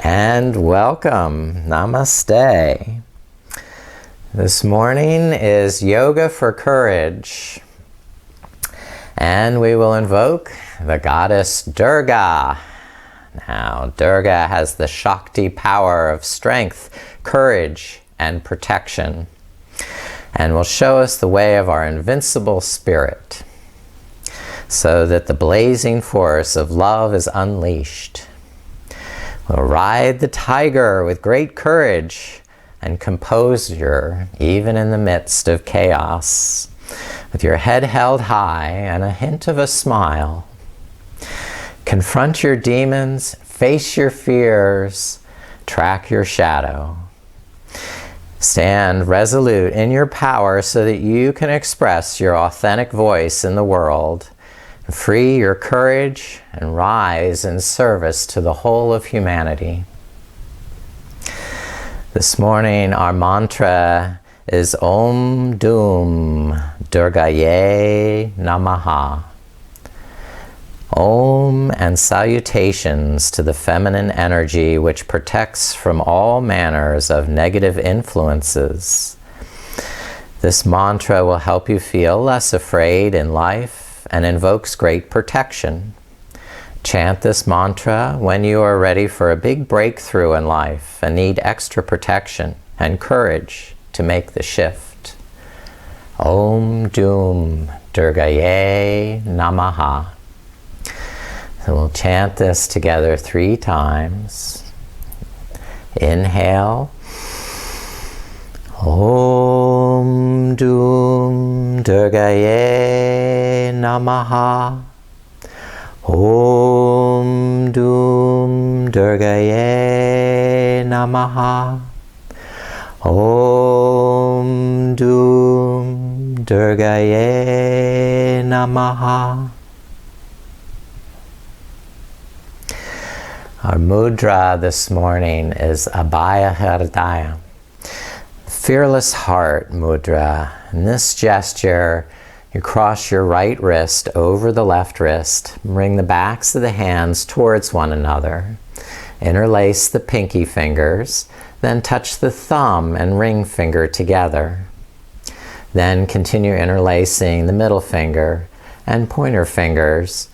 And welcome. Namaste. This morning is Yoga for Courage. And we will invoke the Goddess Durga. Now, Durga has the Shakti power of strength, courage, and protection, and will show us the way of our Invincible Spirit, so that the blazing force of love is unleashed. We'll ride the tiger with great courage and composure, even in the midst of chaos, with your head held high and a hint of a smile. Confront your demons, face your fears, track your shadow. Stand resolute in your power so that you can express your authentic voice in the world. Free your courage and rise in service to the whole of humanity. This morning our mantra is Om Dum Durgaye Namaha. Om and salutations to the feminine energy which protects from all manners of negative influences. This mantra will help you feel less afraid in life and invokes great protection. Chant this mantra when you are ready for a big breakthrough in life and need extra protection and courage to make the shift. Om Dum Durgaye Namaha. So we'll chant this together 3 times. Inhale. Om Dum Durgaye Namaha. Om Dum Durgaye Namaha. Om Dum Durgaye Namaha. Our mudra this morning is Abhaya Hridaya, Fearless Heart Mudra. In this gesture, you cross your right wrist over the left wrist, bring the backs of the hands towards one another, interlace the pinky fingers, then touch the thumb and ring finger together. Then continue interlacing the middle finger and pointer fingers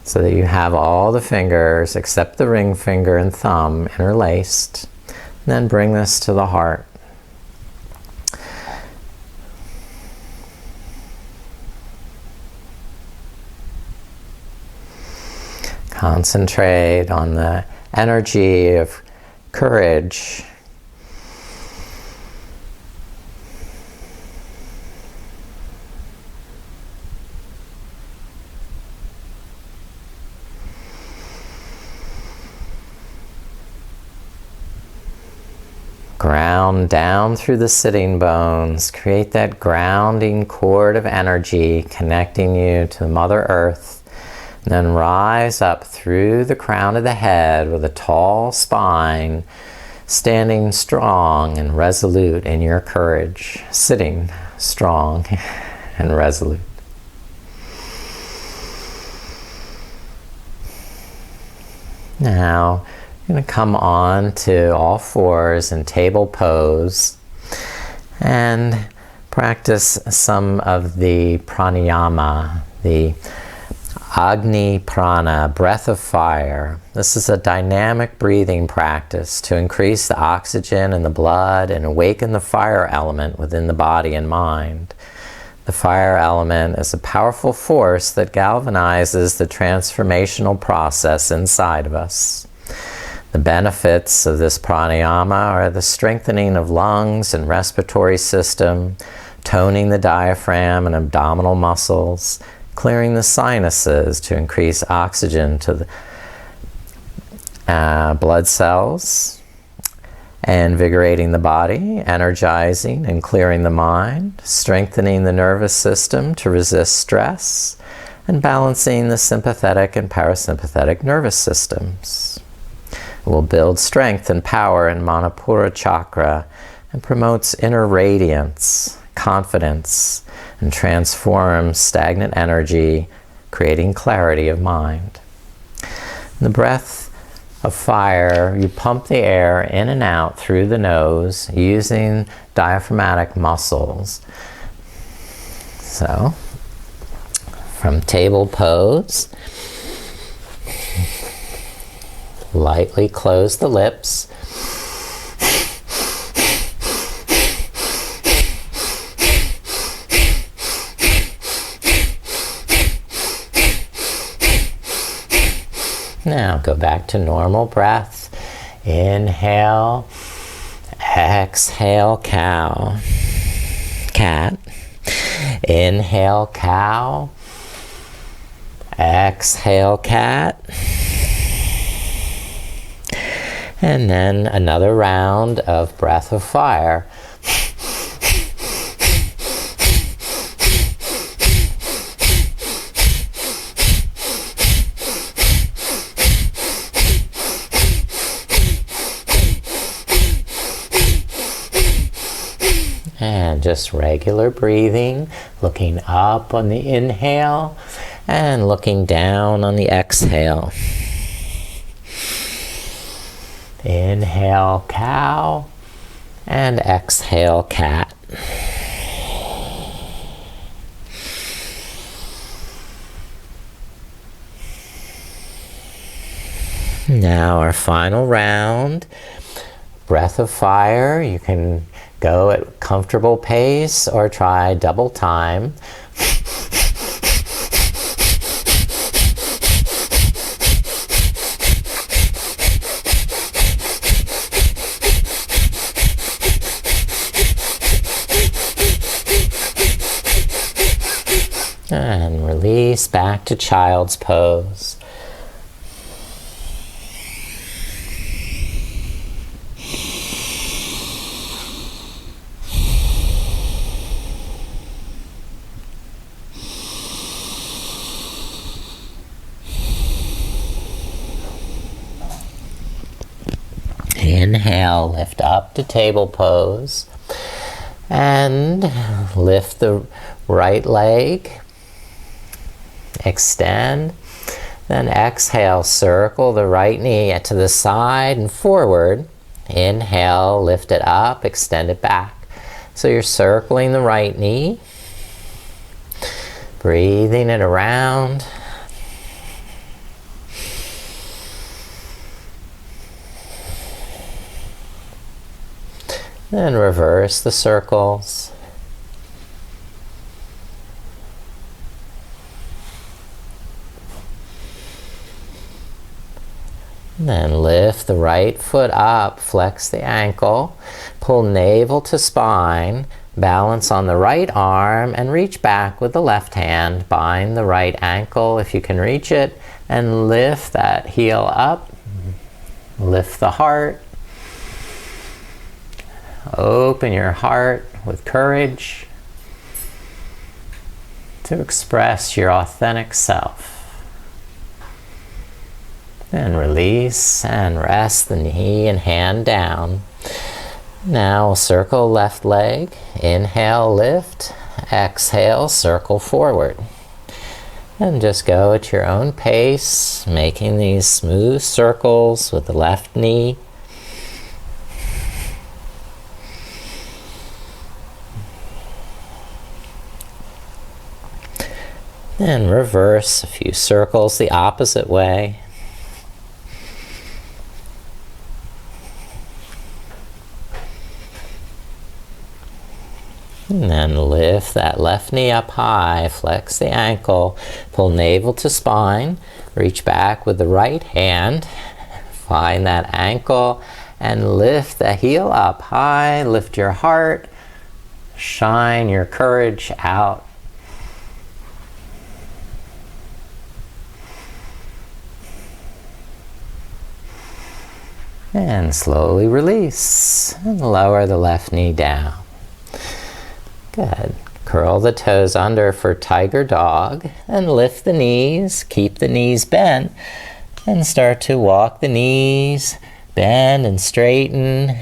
so that you have all the fingers except the ring finger and thumb interlaced. And then bring this to the heart. Concentrate on the energy of courage. Ground down through the sitting bones. Create that grounding cord of energy connecting you to Mother Earth. And then rise up through the crown of the head with a tall spine, standing strong and resolute in your courage, sitting strong and resolute. Now, I'm going to come on to all fours in table pose and practice some of the pranayama, the Agni Prana, breath of fire. This is a dynamic breathing practice to increase the oxygen in the blood and awaken the fire element within the body and mind. The fire element is a powerful force that galvanizes the transformational process inside of us. The benefits of this pranayama are the strengthening of lungs and respiratory system, toning the diaphragm and abdominal muscles, clearing the sinuses to increase oxygen to the blood cells, invigorating the body, energizing and clearing the mind, strengthening the nervous system to resist stress, and balancing the sympathetic and parasympathetic nervous systems. It will build strength and power in Manipura chakra and promotes inner radiance, confidence, and transforms stagnant energy, creating clarity of mind. The breath of fire, you pump the air in and out through the nose using diaphragmatic muscles. So, from table pose, lightly close the lips. Now go back to normal breath. Inhale, exhale, cow, cat. Inhale, cow, exhale, cat. And then another round of breath of fire. And just regular breathing, looking up on the inhale and looking down on the exhale. Inhale, cow, and exhale, cat. Now our final round, breath of fire. You can go at comfortable pace or try double time. And release back to child's pose. Inhale, lift up to table pose. And lift the right leg. Extend. Then exhale, circle the right knee to the side and forward. Inhale, lift it up, extend it back. So you're circling the right knee. Breathing it around. Then reverse the circles. Then lift the right foot up, flex the ankle, pull navel to spine, balance on the right arm, and reach back with the left hand. Bind the right ankle if you can reach it, and lift that heel up. Lift the heart. Open your heart with courage to express your authentic self. And release and rest the knee and hand down. Now circle left leg. Inhale, lift. Exhale, circle forward. And just go at your own pace, making these smooth circles with the left knee. Then reverse a few circles the opposite way. And then lift that left knee up high, flex the ankle, pull navel to spine, reach back with the right hand, find that ankle, and lift the heel up high, lift your heart, shine your courage out. And slowly release, and lower the left knee down. Good. Curl the toes under for tiger dog and lift the knees. Keep the knees bent and start to walk the knees, bend and straighten.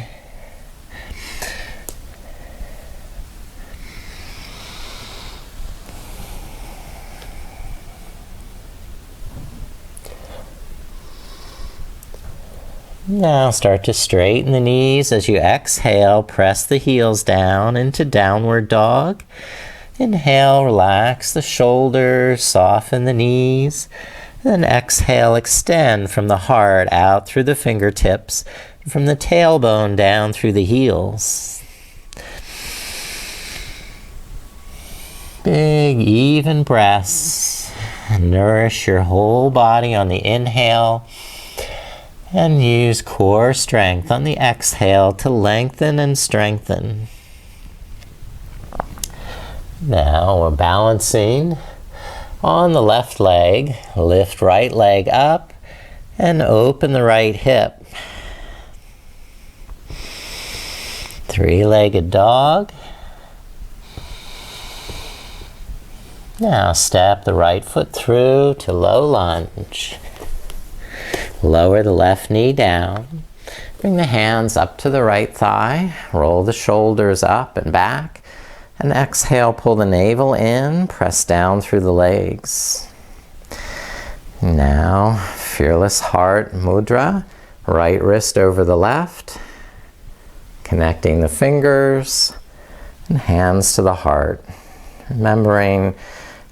Now start to straighten the knees as you exhale. Press the heels down into downward dog. Inhale, relax the shoulders, soften the knees. Then exhale, extend from the heart out through the fingertips, from the tailbone down through the heels. Big, even breaths. Nourish your whole body on the inhale. And use core strength on the exhale to lengthen and strengthen. Now we're balancing on the left leg. Lift right leg up and open the right hip. Three-legged dog. Now step the right foot through to low lunge. Lower the left knee down. Bring the hands up to the right thigh. Roll the shoulders up and back. And exhale, pull the navel in. Press down through the legs. Now, fearless heart mudra. Right wrist over the left. Connecting the fingers. And hands to the heart. Remembering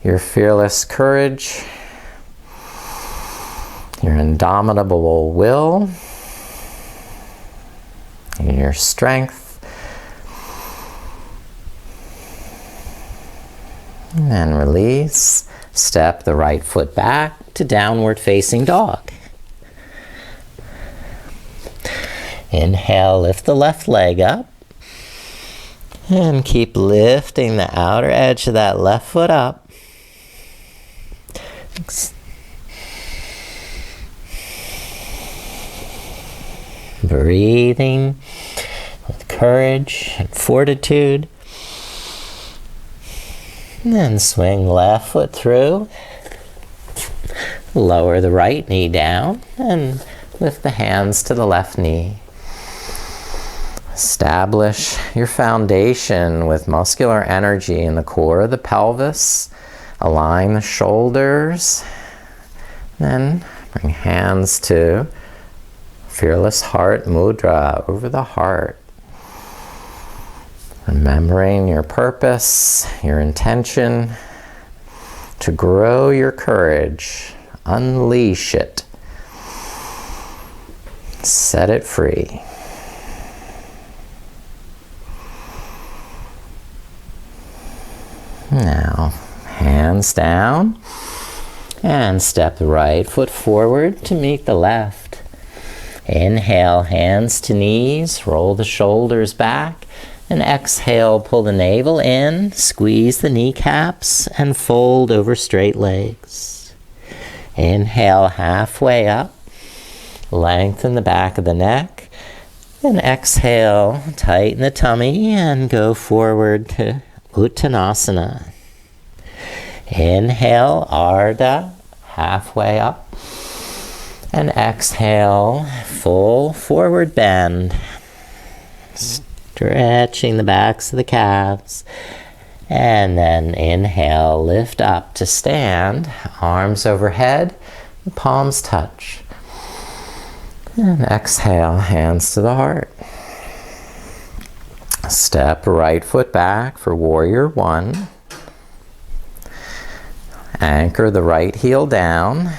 your fearless courage. Your indomitable will, and your strength, and then release. Step the right foot back to downward facing dog. Inhale, lift the left leg up, and keep lifting the outer edge of that left foot up. Breathing with courage and fortitude. And then swing left foot through. Lower the right knee down and lift the hands to the left knee. Establish your foundation with muscular energy in the core of the pelvis. Align the shoulders. Then bring hands to Fearless Heart Mudra over the heart. Remembering your purpose, your intention to grow your courage. Unleash it. Set it free. Now, hands down and step the right foot forward to meet the left. Inhale, hands to knees, roll the shoulders back, and exhale, pull the navel in, squeeze the kneecaps, and fold over straight legs. Inhale, halfway up, lengthen the back of the neck, and exhale, tighten the tummy, and go forward to Uttanasana. Inhale, Ardha, halfway up. And exhale, full forward bend. Stretching the backs of the calves. And then inhale, lift up to stand. Arms overhead, palms touch. And exhale, hands to the heart. Step right foot back for warrior one. Anchor the right heel down.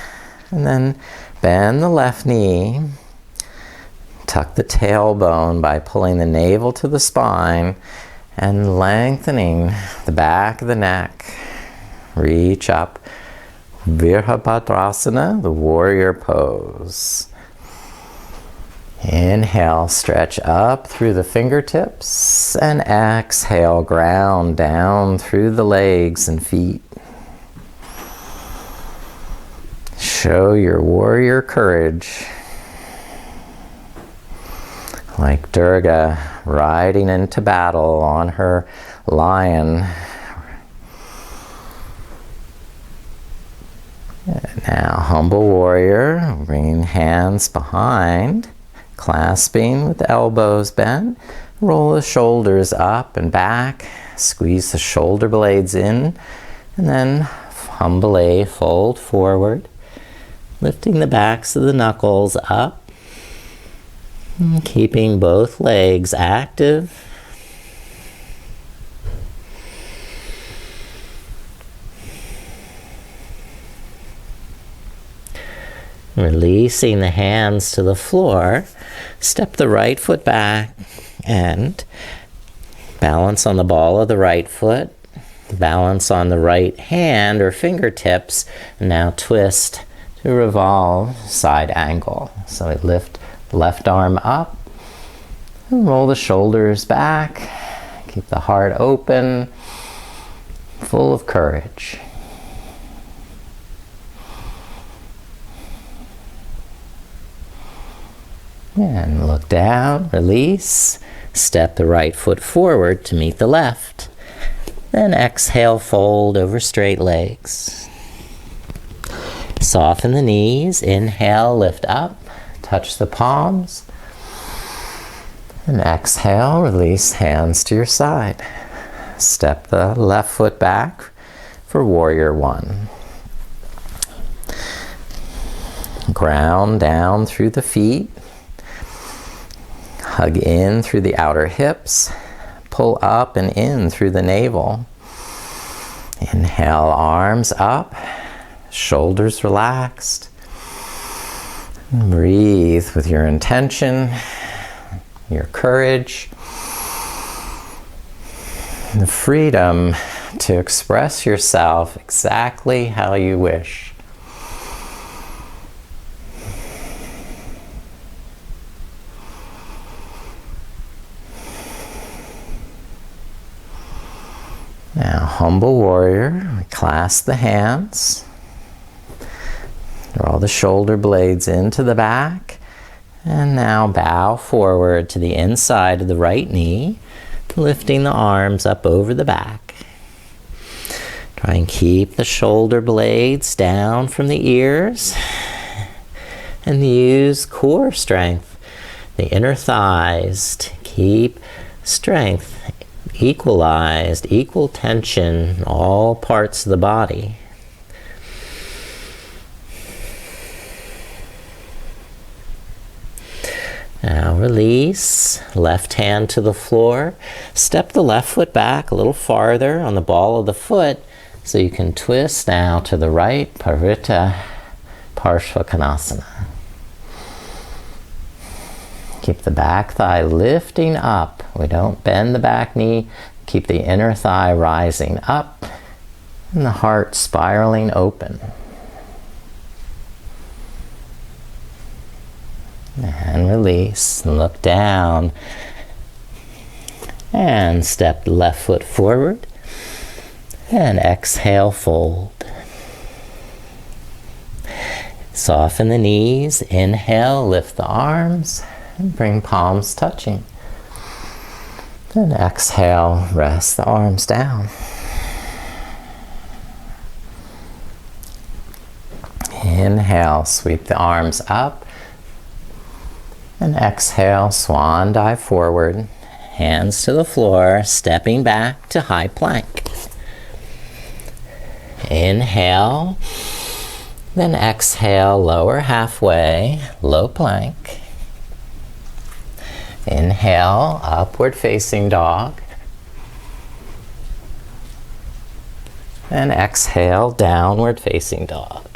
And then bend the left knee. Tuck the tailbone by pulling the navel to the spine and lengthening the back of the neck. Reach up. Virabhadrasana, the warrior pose. Inhale, stretch up through the fingertips, and exhale, ground down through the legs and feet. Show your warrior courage. Like Durga riding into battle on her lion. Now, humble warrior, bringing hands behind, clasping with the elbows bent. Roll the shoulders up and back, squeeze the shoulder blades in, and then humbly fold forward, lifting the backs of the knuckles up. Keeping both legs active. Releasing the hands to the floor, step the right foot back and balance on the ball of the right foot, balance on the right hand or fingertips, and now twist to revolve side angle. So we lift the left arm up and roll the shoulders back, keep the heart open, full of courage. And look down, release, step the right foot forward to meet the left. Then exhale, fold over straight legs. Soften the knees, inhale, lift up, touch the palms. And exhale, release hands to your side. Step the left foot back for warrior one. Ground down through the feet. Hug in through the outer hips, pull up and in through the navel. Inhale, arms up, shoulders relaxed. Breathe with your intention, your courage, the freedom to express yourself exactly how you wish. Now, humble warrior, clasp the hands, draw the shoulder blades into the back, and now bow forward to the inside of the right knee, lifting the arms up over the back. Try and keep the shoulder blades down from the ears, and use core strength, the inner thighs, to keep strength equalized, equal tension in all parts of the body. Now release, left hand to the floor. Step the left foot back a little farther on the ball of the foot so you can twist now to the right, Parivrtta Parshvakonasana. Keep the back thigh lifting up. We don't bend the back knee. Keep the inner thigh rising up and the heart spiraling open. And release, look down. And step the left foot forward. And exhale, fold. Soften the knees, inhale, lift the arms. And bring palms touching. Then exhale, rest the arms down. Inhale, sweep the arms up. And exhale, swan dive forward. Hands to the floor, stepping back to high plank. Inhale. Then exhale, lower halfway, low plank. Inhale, upward facing dog. And exhale, downward facing dog.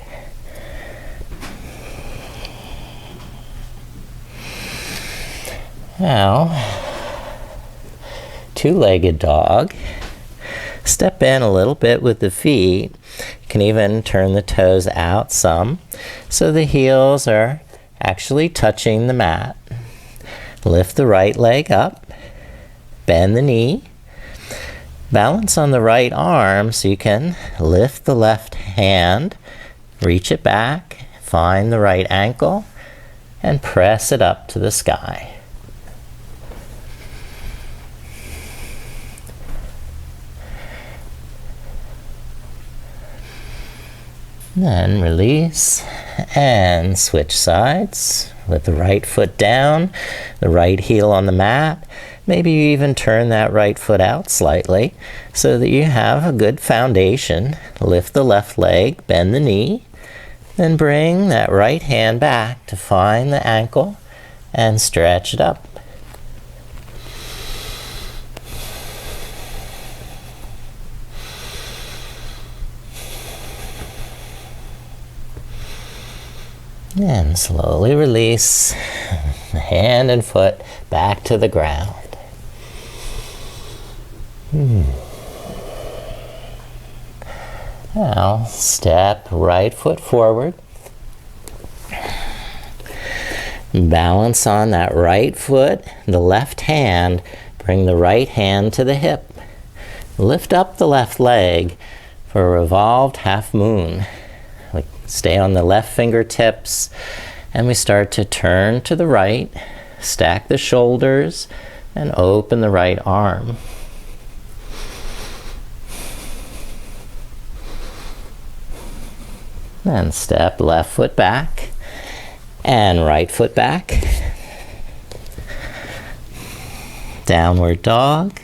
Now, two-legged dog. Step in a little bit with the feet. You can even turn the toes out some so the heels are actually touching the mat. Lift the right leg up, bend the knee, balance on the right arm so you can lift the left hand, reach it back, find the right ankle, and press it up to the sky. Then release and switch sides with the right foot down, the right heel on the mat. Maybe you even turn that right foot out slightly so that you have a good foundation. Lift the left leg, bend the knee, then bring that right hand back to find the ankle and stretch it up. And slowly release the hand and foot back to the ground. Now step right foot forward. Balance on that right foot, the left hand. Bring the right hand to the hip. Lift up the left leg for a revolved half moon. We stay on the left fingertips and we start to turn to the right, stack the shoulders, and open the right arm. And step left foot back and right foot back. Downward dog.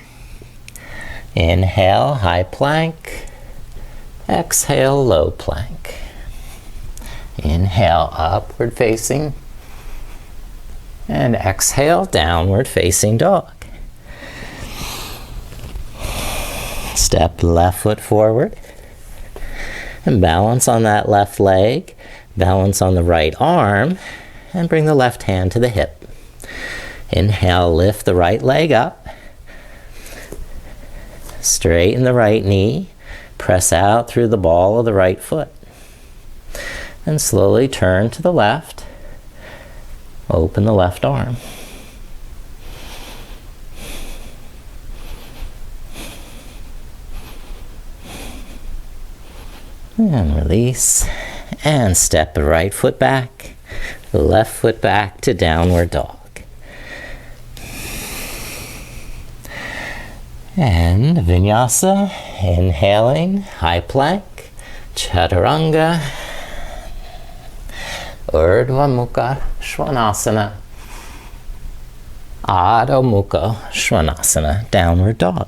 Inhale, high plank. Exhale, low plank. Inhale, upward facing. And exhale, downward facing dog. Step left foot forward. And balance on that left leg. Balance on the right arm. And bring the left hand to the hip. Inhale, lift the right leg up. Straighten the right knee. Press out through the ball of the right foot. And slowly turn to the left. Open the left arm. And release. And step the right foot back. The left foot back to downward dog. And vinyasa, inhaling, high plank, chaturanga, urdhva mukha svanasana, adho mukha svanasana, downward dog.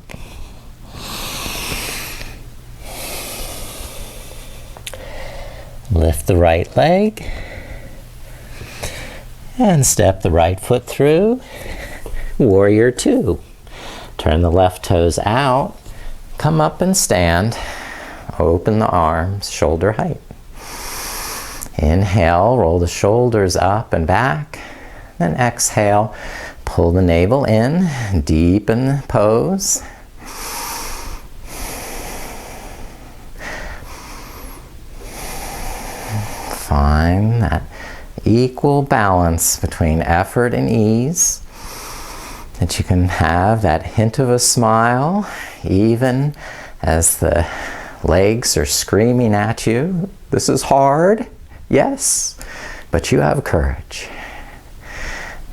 Lift the right leg and step the right foot through, warrior two. Turn the left toes out, come up and stand, open the arms, shoulder height. Inhale, roll the shoulders up and back, then exhale, pull the navel in, deepen the pose. Find that equal balance between effort and ease. That you can have that hint of a smile even as the legs are screaming at you. This is hard, yes, but you have courage.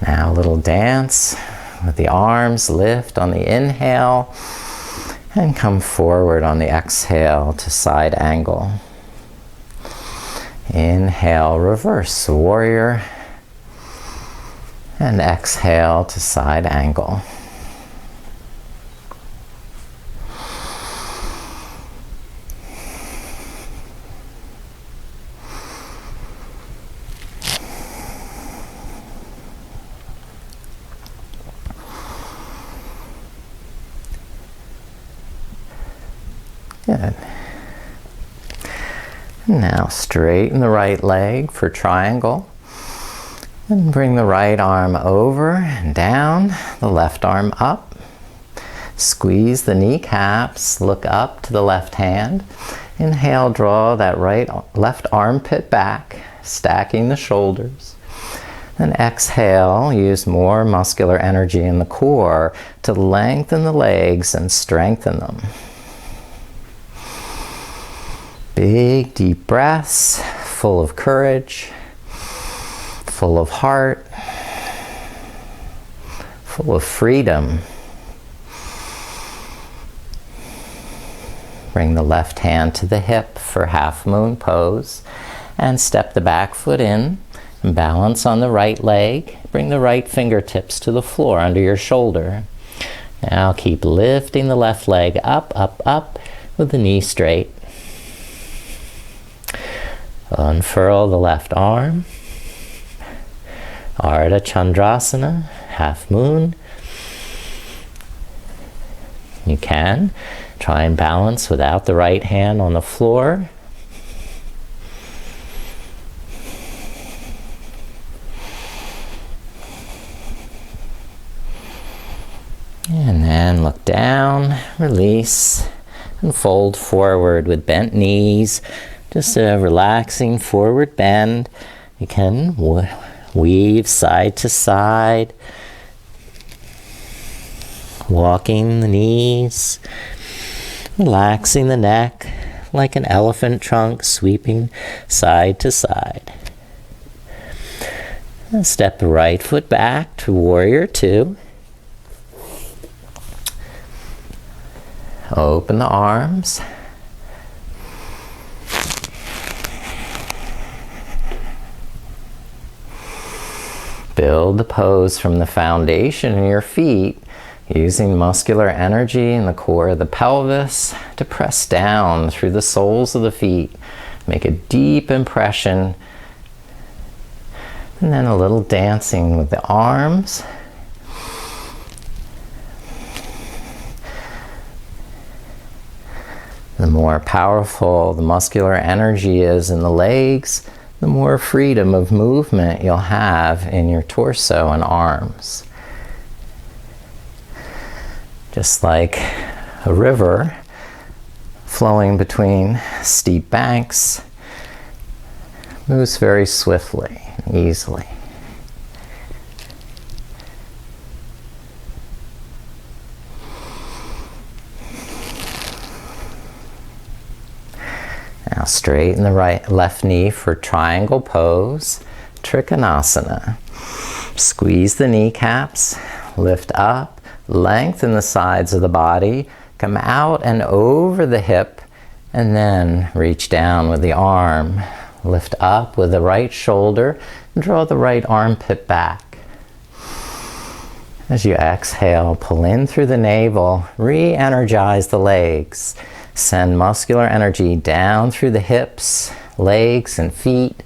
Now a little dance with the arms, lift on the inhale and come forward on the exhale to side angle. Inhale, reverse warrior. And exhale to side angle. Good. Now straighten the right leg for triangle. And bring the right arm over and down, the left arm up. Squeeze the kneecaps, look up to the left hand. Inhale, draw that left armpit back, stacking the shoulders. Then exhale, use more muscular energy in the core to lengthen the legs and strengthen them. Big, deep breaths, full of courage. Full of heart, full of freedom. Bring the left hand to the hip for half moon pose and step the back foot in and balance on the right leg. Bring the right fingertips to the floor under your shoulder. Now keep lifting the left leg up, up, up with the knee straight. Unfurl the left arm. Ardha Chandrasana, half moon. You can try and balance without the right hand on the floor. And then look down, release, and fold forward with bent knees. Just a relaxing forward bend. You can weave side to side, walking the knees, relaxing the neck like an elephant trunk, sweeping side to side. And step the right foot back to warrior two. Open the arms. Build the pose from the foundation in your feet, using muscular energy in the core of the pelvis to press down through the soles of the feet. Make a deep impression. And then a little dancing with the arms. The more powerful the muscular energy is in the legs, the more freedom of movement you'll have in your torso and arms. Just like a river flowing between steep banks, moves very swiftly and easily. Now straighten the left knee for triangle pose, Trikonasana. Squeeze the kneecaps, lift up, lengthen the sides of the body, come out and over the hip, and then reach down with the arm. Lift up with the right shoulder, and draw the right armpit back. As you exhale, pull in through the navel, re-energize the legs. Send muscular energy down through the hips, legs, and feet.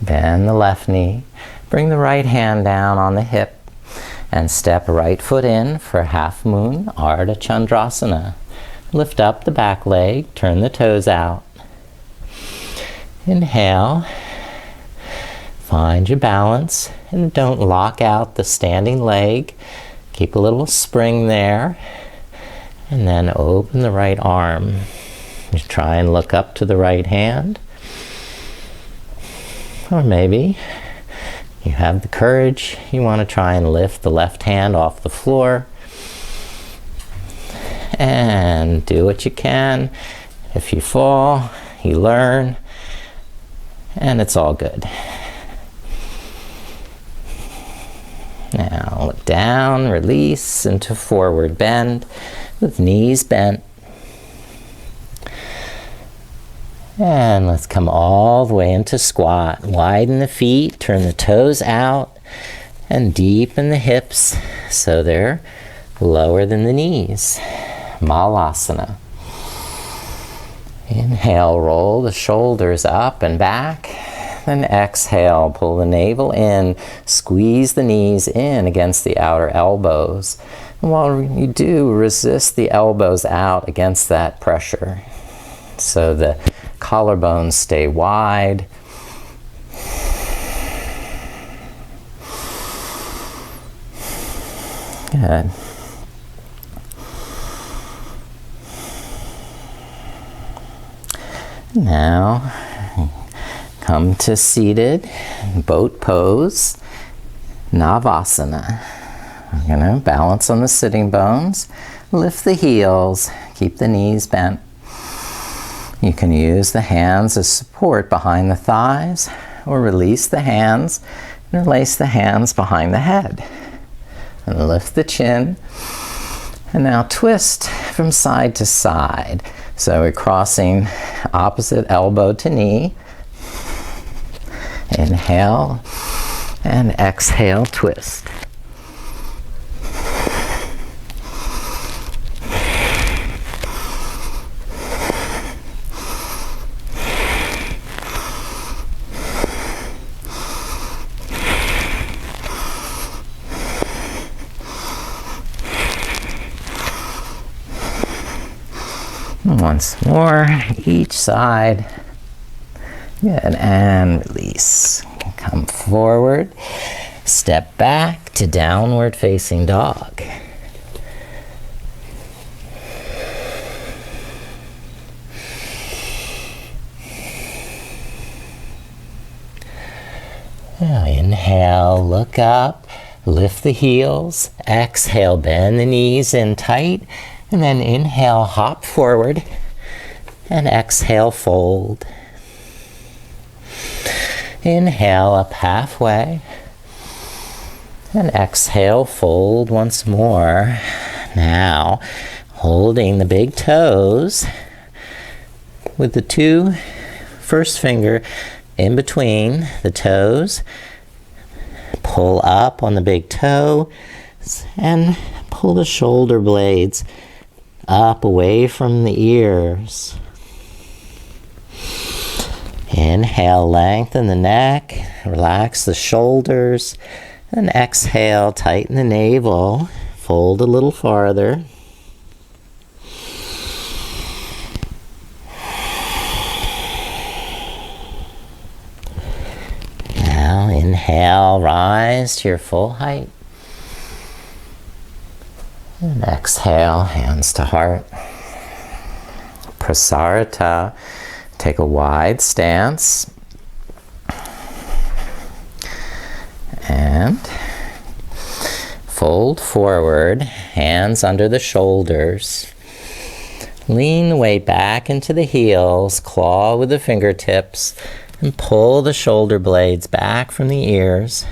Bend the left knee, bring the right hand down on the hip, and step right foot in for half moon, Ardha Chandrasana. Lift up the back leg, turn the toes out. Inhale, find your balance, and don't lock out the standing leg. Keep a little spring there, and then open the right arm. Just try and look up to the right hand. Or maybe you have the courage, you want to try and lift the left hand off the floor. And do what you can. If you fall, you learn, and it's all good. Now look down, release into forward bend with knees bent. And let's come all the way into squat. Widen the feet, turn the toes out, and deepen the hips so they're lower than the knees. Malasana. Inhale, roll the shoulders up and back. Then exhale, pull the navel in, squeeze the knees in against the outer elbows. And while you do, resist the elbows out against that pressure. So the collarbones stay wide. Good. Now, come to seated boat pose, Navasana. We're going to balance on the sitting bones, lift the heels, keep the knees bent. You can use the hands as support behind the thighs, or release the hands and place the hands behind the head. And lift the chin. And now twist from side to side. So we're crossing opposite elbow to knee. Inhale and exhale, twist. Once more, each side. Good, and release. Come forward, step back to downward facing dog. Now inhale, look up, lift the heels. Exhale, bend the knees in tight. And then inhale, hop forward. And exhale, fold. Inhale, up halfway. And exhale, fold once more. Now, holding the big toes with the two first finger in between the toes. Pull up on the big toe and pull the shoulder blades up away from the ears. Inhale, lengthen the neck, relax the shoulders, and exhale, tighten the navel, fold a little farther. Now inhale, rise to your full height. And exhale, hands to heart. Prasarita. Take a wide stance. And fold forward, hands under the shoulders. Lean the weight back into the heels, claw with the fingertips, and pull the shoulder blades back from the ears.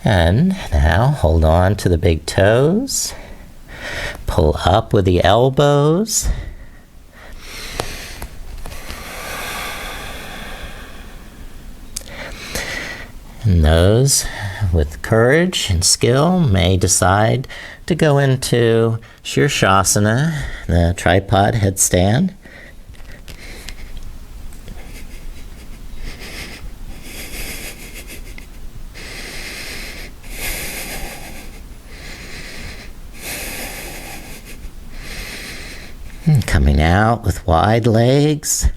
And now hold on to the big toes. Pull up with the elbows. And those with courage and skill may decide to go into Shirshasana, the tripod headstand. And coming out with wide legs.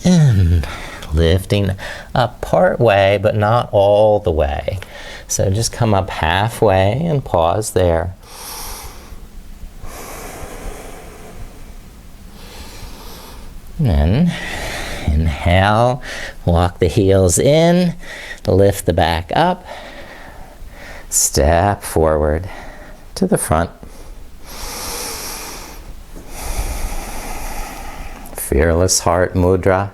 And lifting up part way, but not all the way. So just come up halfway and pause there. And then inhale, walk the heels in, lift the back up, step forward to the front. Fearless heart mudra.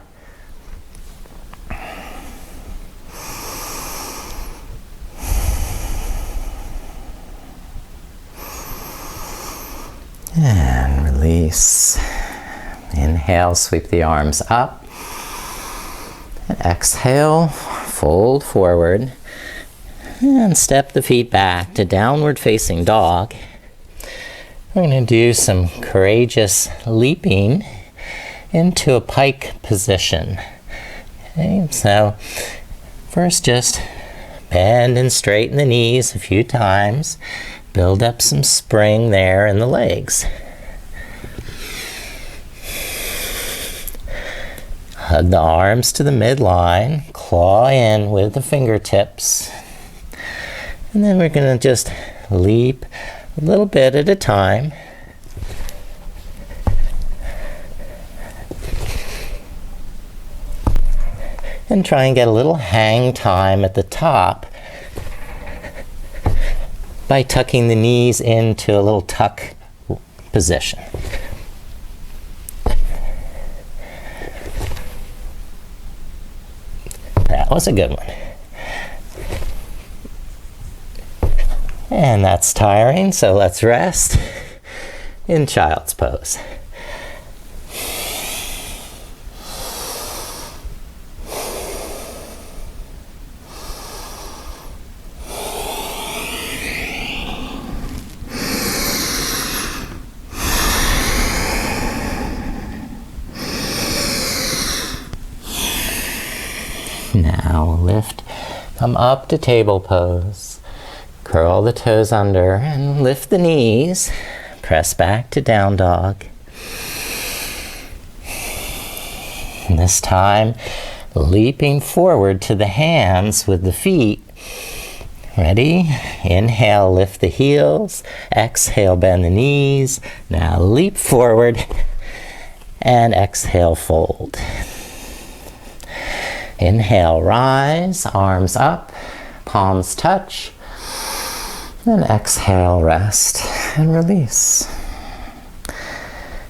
And release. Inhale, sweep the arms up. And exhale, fold forward. And step the feet back to downward facing dog. We're going to do some courageous leaping into a pike position. Okay, so first just bend and straighten the knees a few times. Build up some spring there in the legs. Hug the arms to the midline, claw in with the fingertips. And then we're going to just leap a little bit at a time. And try and get a little hang time at the top by tucking the knees into a little tuck position. That was a good one. And that's tiring, so let's rest in child's pose. Now lift, come up to table pose. Curl the toes under and lift the knees. Press back to down dog. And this time, leaping forward to the hands with the feet. Ready? Inhale, lift the heels. Exhale, bend the knees. Now leap forward and exhale, fold. Inhale, rise, arms up, palms touch. Then exhale, rest and release.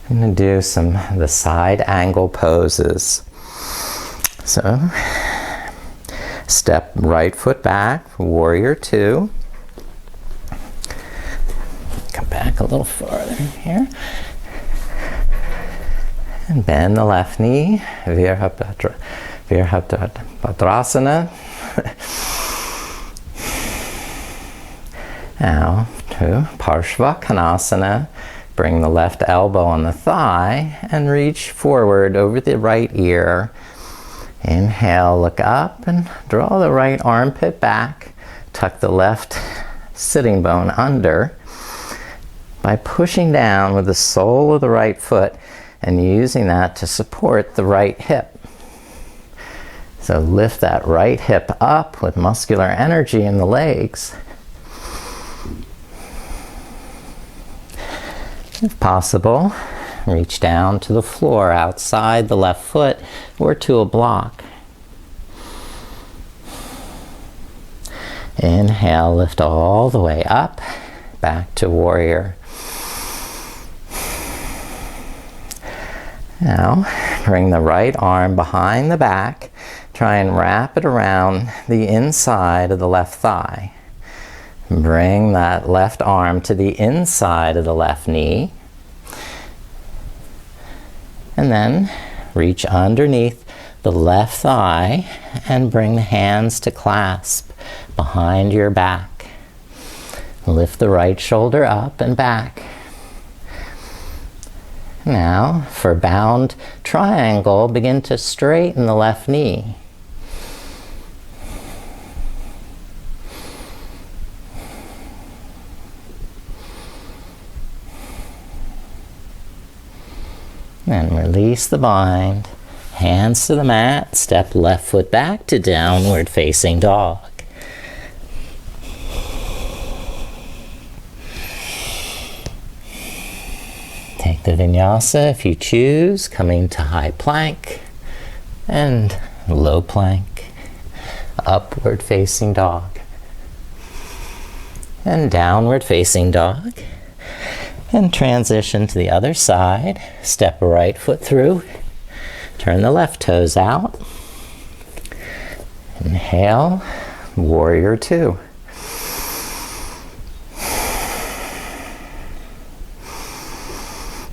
I'm going to do some of the side angle poses. So, step right foot back, warrior two. Come back a little farther here. And bend the left knee, Virabhadrasana. Now to Parshva Konasana. Bring the left elbow on the thigh and reach forward over the right ear. Inhale, look up and draw the right armpit back. Tuck the left sitting bone under by pushing down with the sole of the right foot and using that to support the right hip. So lift that right hip up with muscular energy in the legs. If possible, reach down to the floor outside the left foot or to a block. Inhale, lift all the way up, back to warrior. Now, bring the right arm behind the back. Try and wrap it around the inside of the left thigh. Bring that left arm to the inside of the left knee. And then reach underneath the left thigh and bring the hands to clasp behind your back. Lift the right shoulder up and back. Now, for bound triangle, begin to straighten the left knee. And release the bind. Hands to the mat. Step left foot back to downward facing dog. Take the vinyasa if you choose, coming to high plank and low plank. Upward facing dog. And downward facing dog. And transition to the other side. Step right foot through. Turn the left toes out. Inhale, warrior two.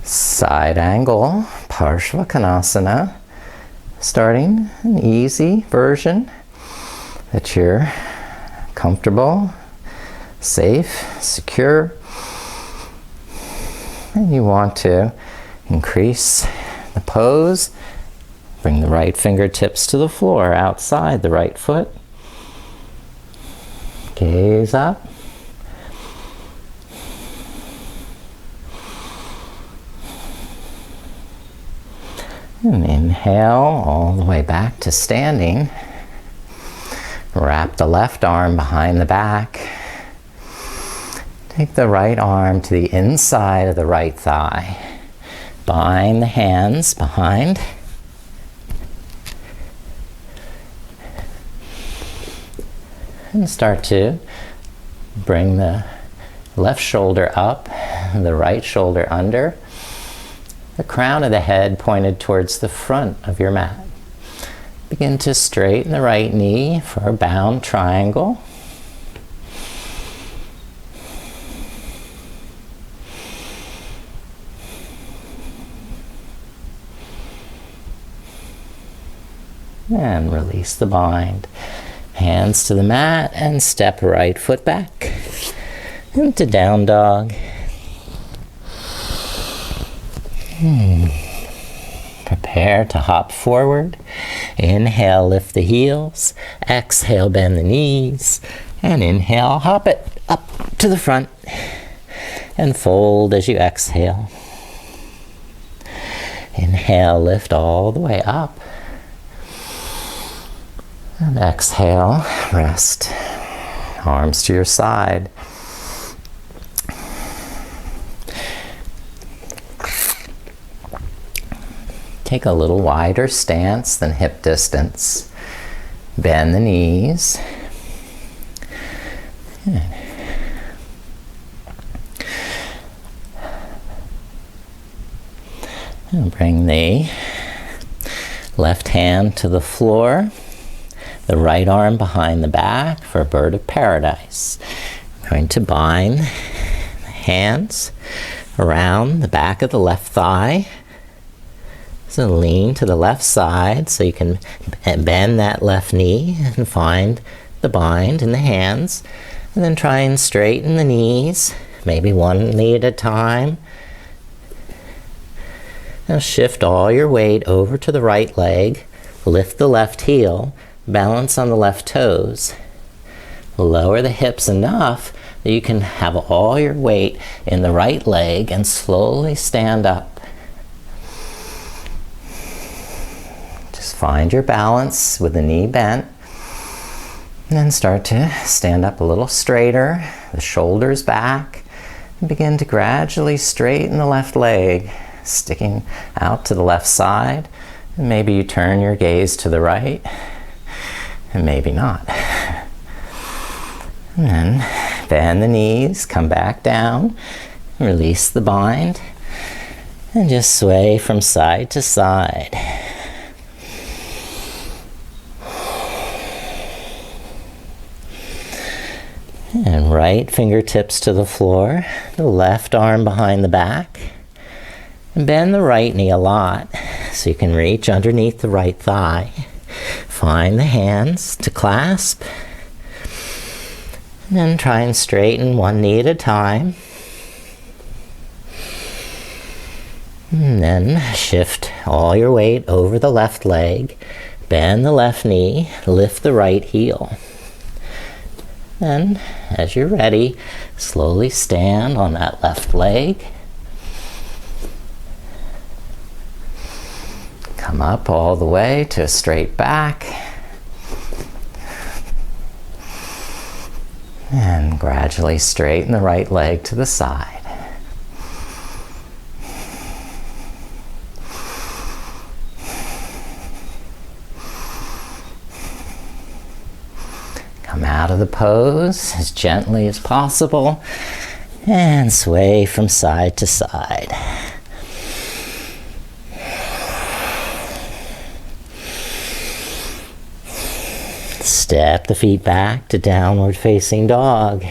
Side angle, Parshva Konasana. Starting an easy version that you're comfortable, safe, secure. And you want to increase the pose. Bring the right fingertips to the floor outside the right foot. Gaze up. And inhale all the way back to standing. Wrap the left arm behind the back. Take the right arm to the inside of the right thigh. Bind the hands behind. And start to bring the left shoulder up, the right shoulder under. The crown of the head pointed towards the front of your mat. Begin to straighten the right knee for a bound triangle. And release the bind. Hands to the mat and step right foot back into down dog. Prepare Prepare to hop forward. Inhale, lift the heels. Exhale, bend the knees. And inhale, hop it up to the front. And fold as you exhale. Inhale, lift all the way up. And exhale, rest. Arms to your side. Take a little wider stance than hip distance. Bend the knees. Good. And bring the left hand to the floor, the right arm behind the back for a bird of paradise. I'm going to bind the hands around the back of the left thigh. So lean to the left side so you can bend that left knee and find the bind in the hands. And then try and straighten the knees, maybe one knee at a time. Now shift all your weight over to the right leg. Lift the left heel. Balance on the left toes. Lower the hips enough that you can have all your weight in the right leg and slowly stand up. Just find your balance with the knee bent. And then start to stand up a little straighter, the shoulders back, and begin to gradually straighten the left leg, sticking out to the left side. And maybe you turn your gaze to the right, and maybe not. And then bend the knees, come back down, release the bind, and just sway from side to side. And right fingertips to the floor, the left arm behind the back. And bend the right knee a lot so you can reach underneath the right thigh. Find the hands to clasp. And then try and straighten one knee at a time. And then shift all your weight over the left leg. Bend the left knee, lift the right heel. Then, as you're ready, slowly stand on that left leg. Come up all the way to a straight back. And gradually straighten the right leg to the side. Come out of the pose as gently as possible and sway from side to side. Step the feet back to downward facing dog.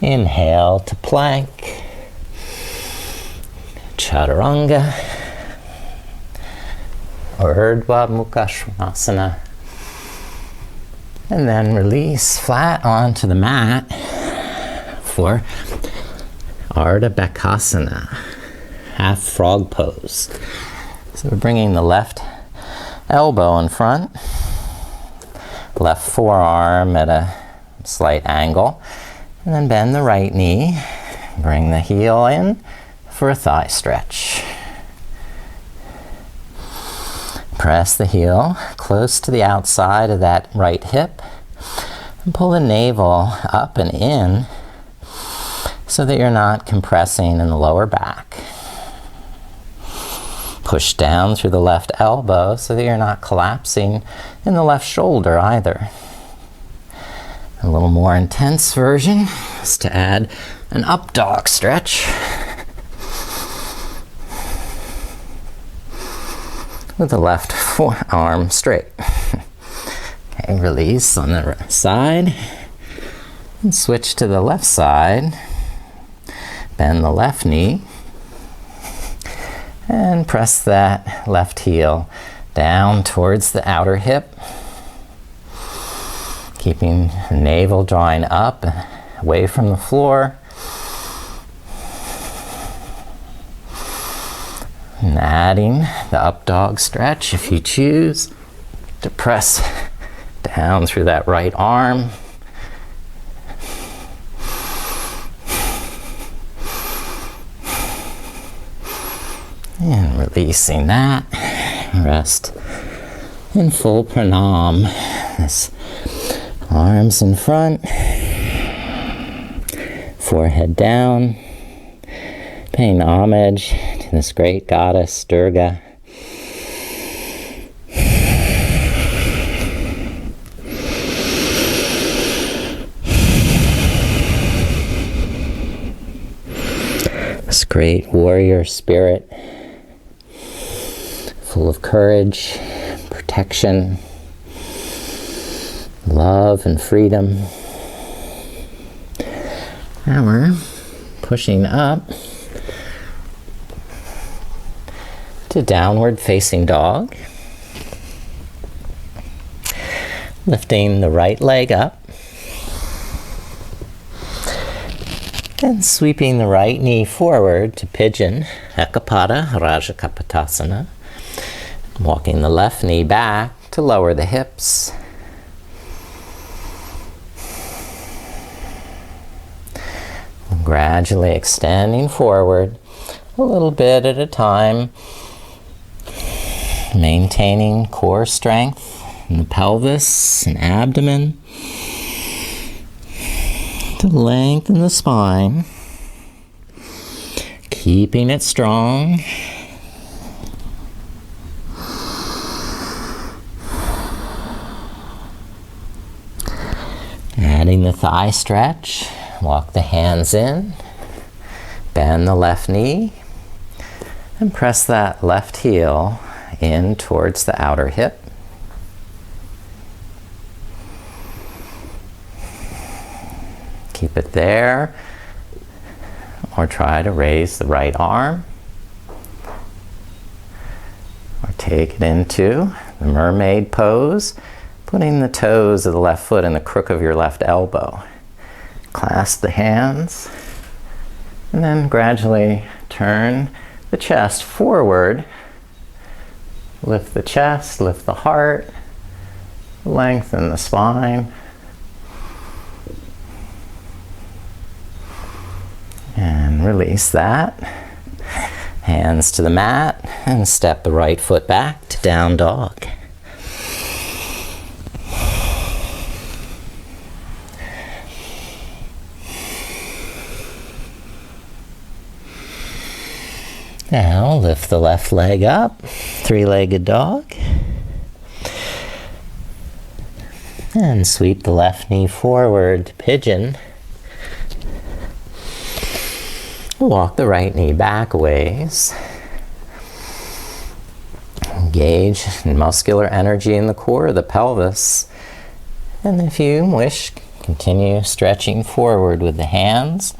Inhale to plank, chaturanga, Urdhva Mukha Svanasana. And then release flat onto the mat for Ardha Bakasana, half frog pose. So we're bringing the left elbow in front, left forearm at a slight angle, and then bend the right knee. Bring the heel in for a thigh stretch. Press the heel close to the outside of that right hip and pull the navel up and in so that you're not compressing in the lower back. Push down through the left elbow so that you're not collapsing in the left shoulder either. A little more intense version is to add an up dog stretch. With the left forearm straight. Okay, release on the right side. And switch to the left side. Bend the left knee. And press that left heel down towards the outer hip. Keeping the navel drawing up, away from the floor. And adding the up dog stretch if you choose to press down through that right arm. And releasing that, rest in full pranam. This arms in front, forehead down, paying homage to this great goddess Durga. This great warrior spirit, full of courage, protection, love, and freedom. And we're pushing up to downward facing dog. Lifting the right leg up. And sweeping the right knee forward to pigeon, Ekapada, Rajakapatasana. Walking the left knee back to lower the hips. Gradually extending forward a little bit at a time. Maintaining core strength in the pelvis and abdomen. To lengthen the spine. Keeping it strong. Adding the thigh stretch, walk the hands in, bend the left knee, and press that left heel in towards the outer hip. Keep it there, or try to raise the right arm, or take it into the mermaid pose. Putting the toes of the left foot in the crook of your left elbow. Clasp the hands, and then gradually turn the chest forward. Lift the chest, lift the heart, lengthen the spine. And release that. Hands to the mat, and step the right foot back to down dog. Now lift the left leg up, three-legged dog. And sweep the left knee forward to pigeon. Walk the right knee back a ways. Engage in muscular energy in the core of the pelvis. And if you wish, continue stretching forward with the hands.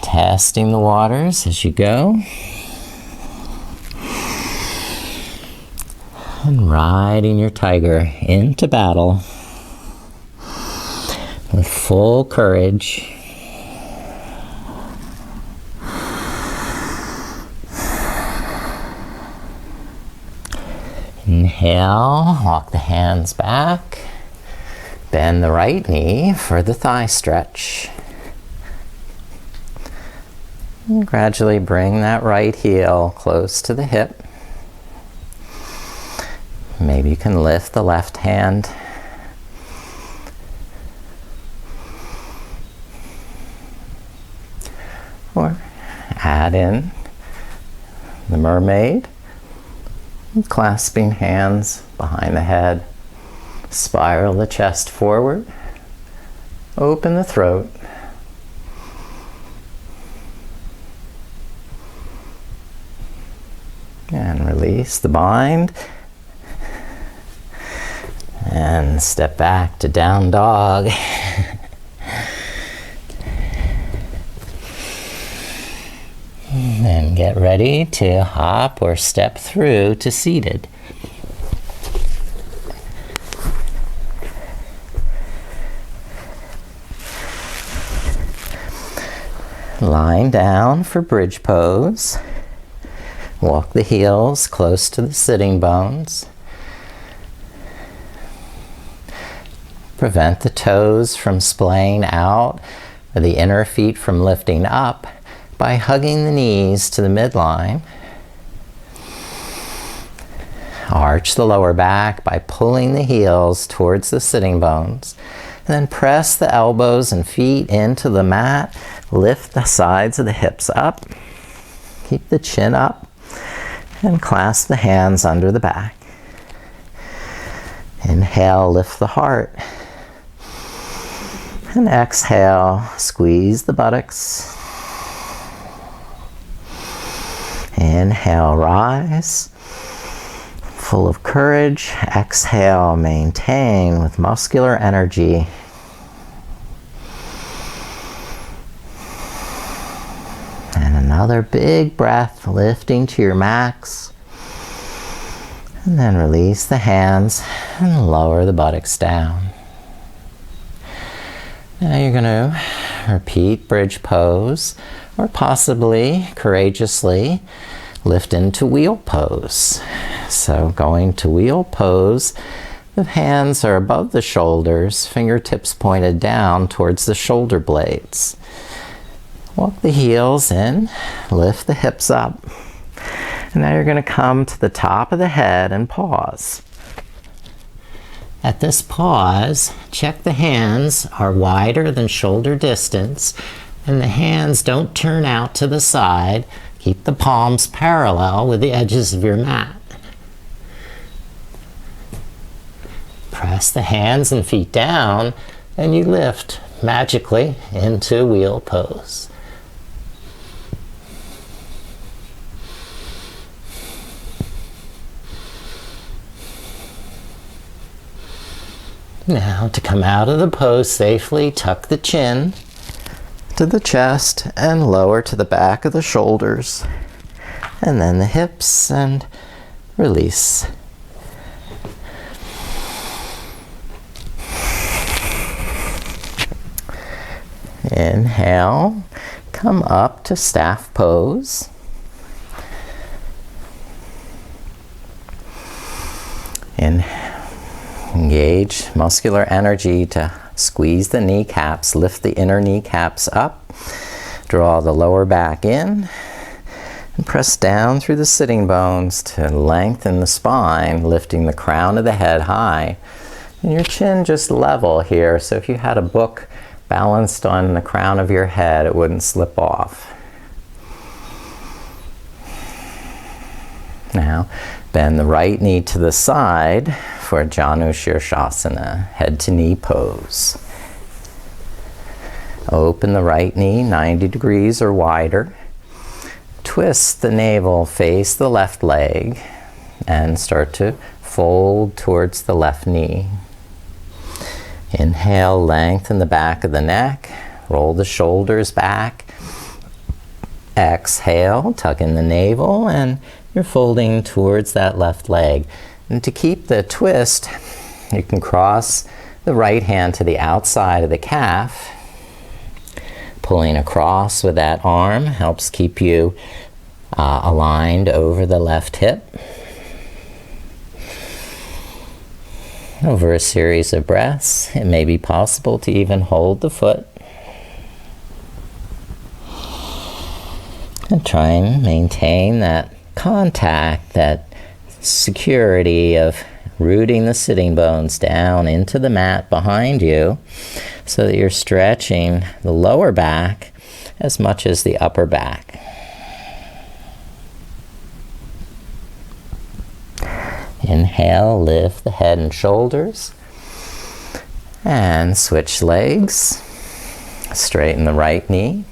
Testing the waters as you go. And riding your tiger into battle with full courage. Inhale, walk the hands back. Bend the right knee for the thigh stretch. And gradually bring that right heel close to the hip. Maybe you can lift the left hand. Or add in the mermaid. Clasping hands behind the head. Spiral the chest forward. Open the throat. And release the bind. And step back to down dog. And get ready to hop or step through to seated. Lying down for bridge pose. Walk the heels close to the sitting bones. Prevent the toes from splaying out or the inner feet from lifting up by hugging the knees to the midline. Arch the lower back by pulling the heels towards the sitting bones. And then press the elbows and feet into the mat. Lift the sides of the hips up. Keep the chin up. And clasp the hands under the back. Inhale, lift the heart. And exhale, squeeze the buttocks. Inhale, rise. Full of courage. Exhale, maintain with muscular energy. And another big breath, lifting to your max. And then release the hands and lower the buttocks down. Now you're going to repeat bridge pose, or possibly courageously lift into wheel pose. So going to wheel pose, the hands are above the shoulders, fingertips pointed down towards the shoulder blades. Walk the heels in, lift the hips up. And now you're going to come to the top of the head and pause. At this pause, check the hands are wider than shoulder distance, and the hands don't turn out to the side. Keep the palms parallel with the edges of your mat. Press the hands and feet down, and you lift magically into wheel pose. Now, to come out of the pose safely, tuck the chin to the chest and lower to the back of the shoulders, and then the hips, and release. Inhale, come up to staff pose. Engage muscular energy to squeeze the kneecaps, lift the inner kneecaps up, draw the lower back in, and press down through the sitting bones to lengthen the spine, lifting the crown of the head high. And your chin just level here, so if you had a book balanced on the crown of your head, it wouldn't slip off. Now, bend the right knee to the side for Janu Shirshasana, head to knee pose. Open the right knee 90 degrees or wider. Twist the navel, face the left leg, and start to fold towards the left knee. Inhale, lengthen the back of the neck, roll the shoulders back. Exhale, tuck in the navel, and you're folding towards that left leg. And to keep the twist, you can cross the right hand to the outside of the calf. Pulling across with that arm helps keep you aligned over the left hip. Over a series of breaths, it may be possible to even hold the foot. And try and maintain that contact, that security of rooting the sitting bones down into the mat behind you, so that you're stretching the lower back as much as the upper back. Inhale, lift the head and shoulders, and switch legs. Straighten the right knee,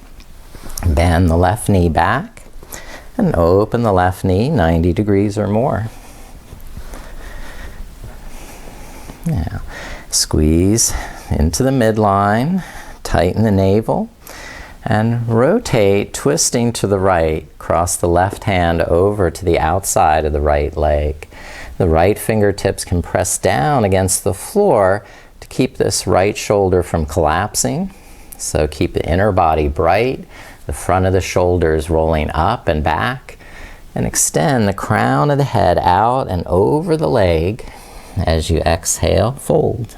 bend the left knee back, and open the left knee 90 degrees or more. Now, squeeze into the midline, tighten the navel, and rotate, twisting to the right. Cross the left hand over to the outside of the right leg. The right fingertips can press down against the floor to keep this right shoulder from collapsing. So keep the inner body bright, the front of the shoulders rolling up and back, And extend the crown of the head out and over the leg. As you exhale, fold.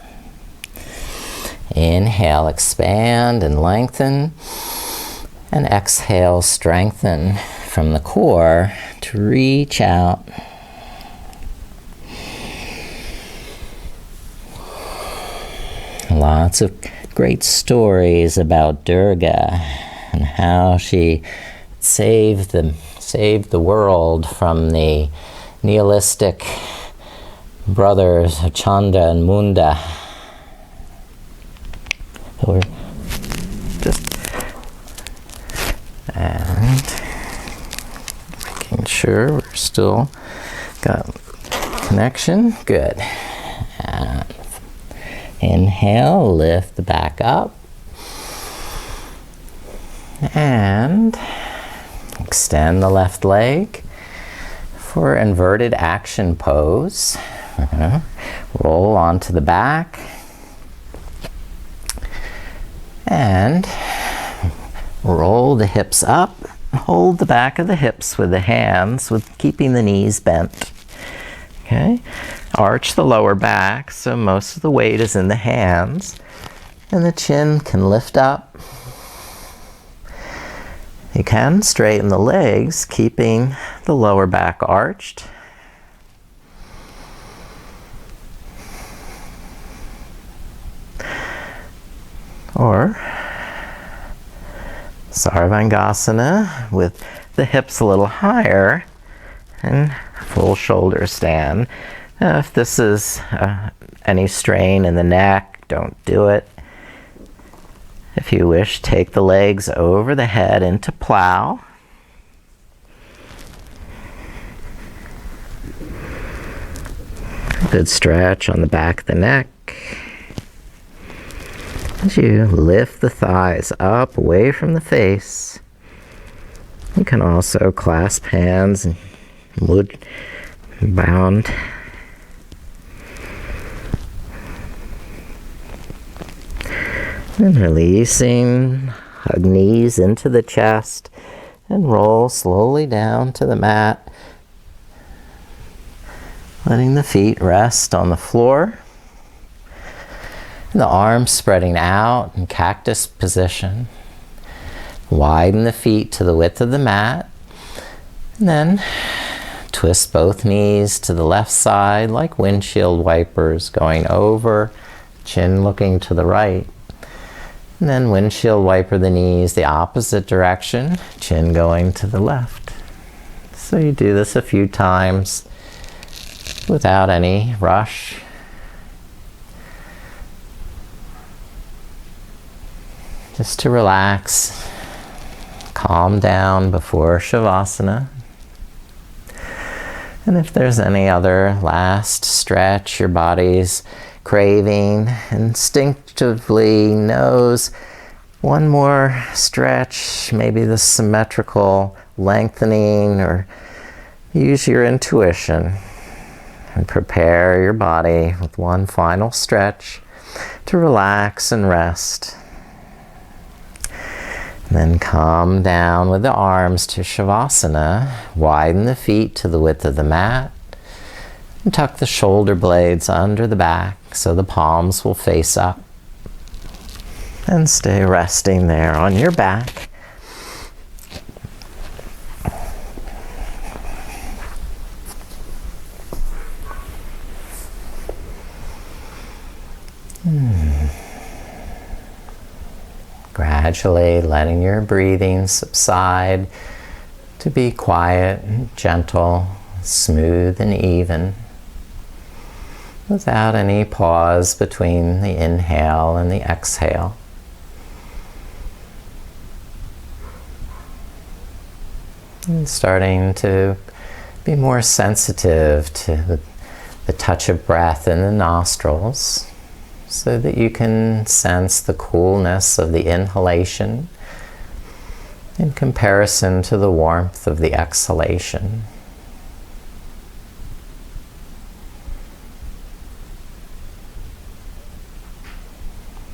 Inhale, expand and lengthen. And exhale, strengthen from the core to reach out. Lots of great stories about Durga and how she saved the world from the nihilistic brothers Chanda and Munda, who were just making sure we're still got connection. Good. And inhale, lift the back up. And extend the left leg for inverted action pose. Roll onto the back. And roll the hips up. Hold the back of the hips with the hands, with keeping the knees bent. Okay? Arch the lower back so most of the weight is in the hands. And the chin can lift up. You can straighten the legs, keeping the lower back arched. Or Sarvangasana with the hips a little higher and full shoulder stand. If this is any strain in the neck, don't do it. If you wish, take the legs over the head into plow. Good stretch on the back of the neck. As you lift the thighs up away from the face, you can also clasp hands and wood bound. And releasing, hug knees into the chest and roll slowly down to the mat. Letting the feet rest on the floor. And the arms spreading out in cactus position. Widen the feet to the width of the mat. And then twist both knees to the left side like windshield wipers going over, chin looking to the right. And then windshield wiper the knees the opposite direction, chin going to the left. So you do this a few times without any rush. Just to relax, calm down before Shavasana. And if there's any other last stretch your body's craving, instinctively knows one more stretch, maybe the symmetrical lengthening, or use your intuition and prepare your body with one final stretch to relax and rest. And then come down with the arms to Shavasana, widen the feet to the width of the mat, and tuck the shoulder blades under the back so the palms will face up. And stay resting there on your back. Gradually letting your breathing subside to be quiet and gentle, smooth and even, without any pause between the inhale and the exhale. And starting to be more sensitive to the touch of breath in the nostrils, so that you can sense the coolness of the inhalation in comparison to the warmth of the exhalation.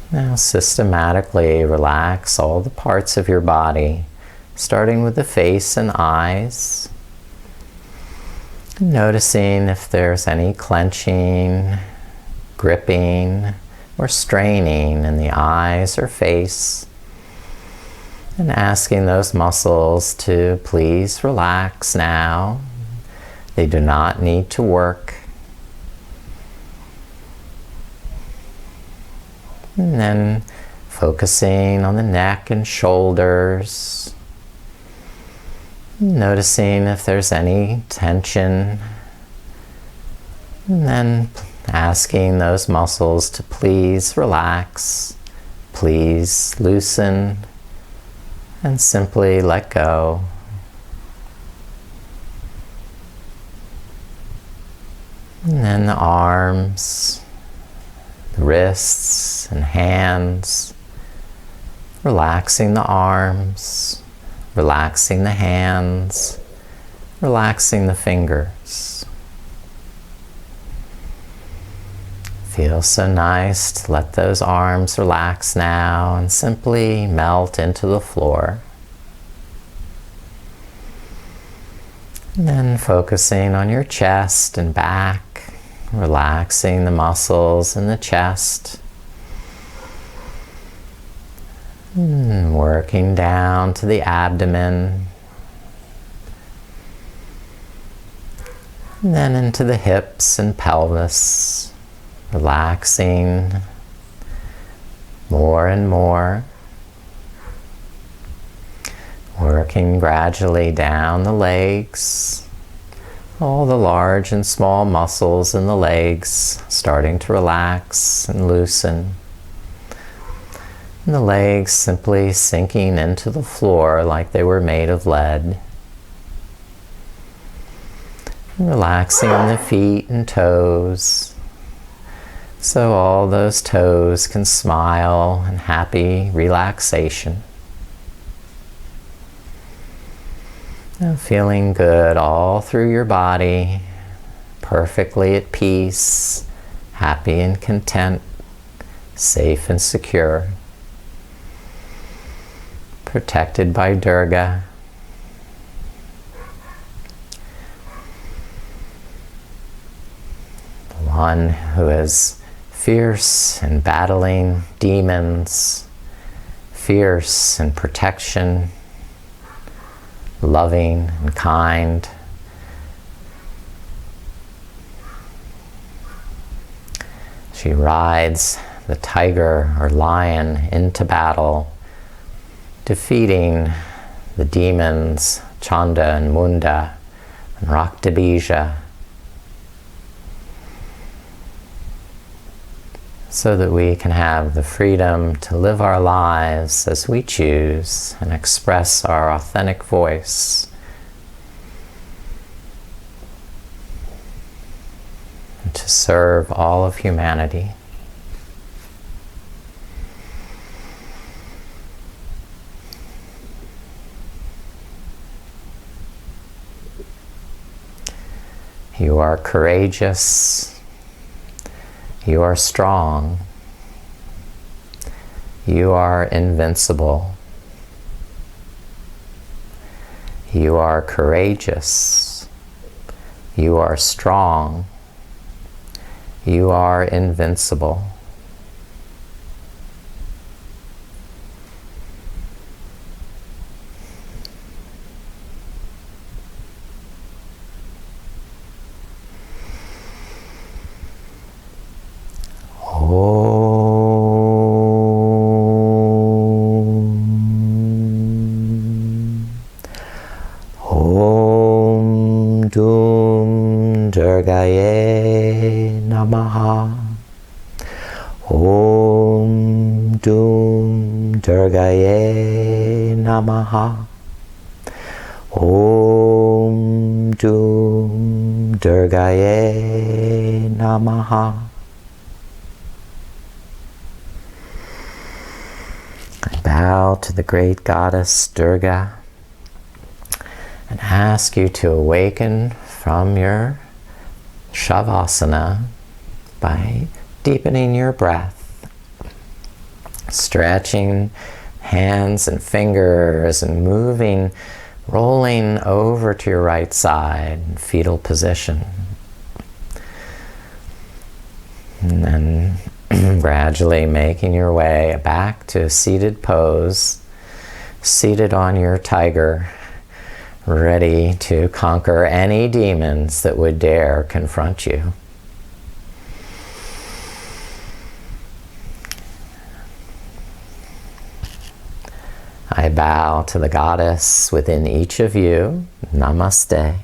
Now systematically relax all the parts of your body, starting with the face and eyes, Noticing if there's any clenching, gripping, or straining in the eyes or face. And asking those muscles to please relax now. They do not need to work. And then focusing on the neck and shoulders. Noticing if there's any tension. And then asking those muscles to please relax, please loosen, and simply let go. And then the arms, the wrists and hands, relaxing the arms, relaxing the hands, relaxing the fingers. Feels so nice to let those arms relax now and simply melt into the floor. And then focusing on your chest and back, relaxing the muscles in the chest. And working down to the abdomen. And then into the hips and pelvis. Relaxing more and more. Working gradually down the legs. All the large and small muscles in the legs starting to relax and loosen. And the legs simply sinking into the floor like they were made of lead. And relaxing the feet and toes. So all those toes can smile in happy relaxation. And feeling good all through your body, perfectly at peace, happy and content, safe and secure. Protected by Durga. The one who is fierce in battling demons, fierce in protection, loving and kind. She rides the tiger or lion into battle, defeating the demons Chanda and Munda and Raktabija, so that we can have the freedom to live our lives as we choose and express our authentic voice. And to serve all of humanity. You are courageous. You are strong. You are invincible. You are courageous. You are strong. You are invincible. Durgaye Namaha. Om Dum Durgaye Namaha. Om Dum Durgaye Namaha. I bow to the great Goddess Durga and ask you to awaken from your Shavasana by deepening your breath, stretching hands and fingers and moving rolling over to your right side, fetal position. And then gradually making your way back to a seated pose, seated on your tiger, ready to conquer any demons that would dare confront you. I bow to the goddess within each of you. Namaste.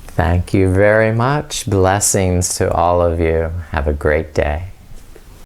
Thank you very much. Blessings to all of you. Have a great day.